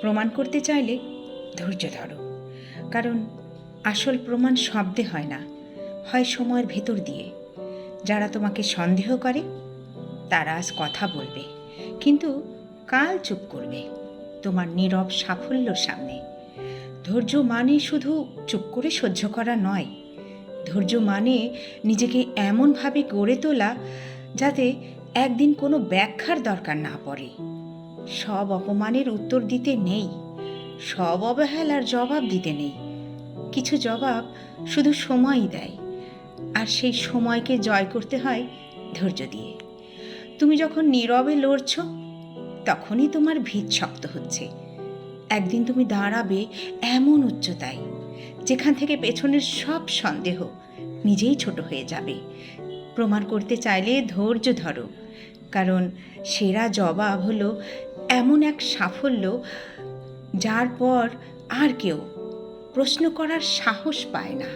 প্রমাণ করতে চাইলে ধৈর্য ধরো, কারণ আসল প্রমাণ শব্দে হয় না, হয় সময়ের ভেতর দিয়ে। যারা তোমাকে সন্দেহ করে তারা আজ কথা বলবে, কিন্তু কাল চুপ করবে তোমার নীরব সাফল্যর সামনে। ধৈর্য মানে শুধু চুপ করে সহ্য করা নয়, ধৈর্য মানে নিজেকে এমনভাবে গড়ে তোলা যাতে একদিন কোনো ব্যাখ্যার দরকার না পড়ে। সব অপমানের উত্তর দিতে নেই, সব অবহেলার জবাব দিতে নেই। কিছু জবাব শুধু সময়ই দেয়, আর সেই সময়কে জয় করতে হয় ধৈর্য দিয়ে। তুমি যখন নীরবে লড়ছ, তখনই তোমার ভিত শক্ত হচ্ছে। একদিন তুমি দাঁড়াবে এমন উচ্চতায়, যেখান থেকে পেছনের সব সন্দেহ নিজেই ছোট হয়ে যাবে। প্রমাণ করতে চাইলে ধৈর্য ধরো, কারণ সেরা জবাব হলো এমন এক সাফল্য যার পর আর কেউ প্রশ্ন করার সাহস পায় না।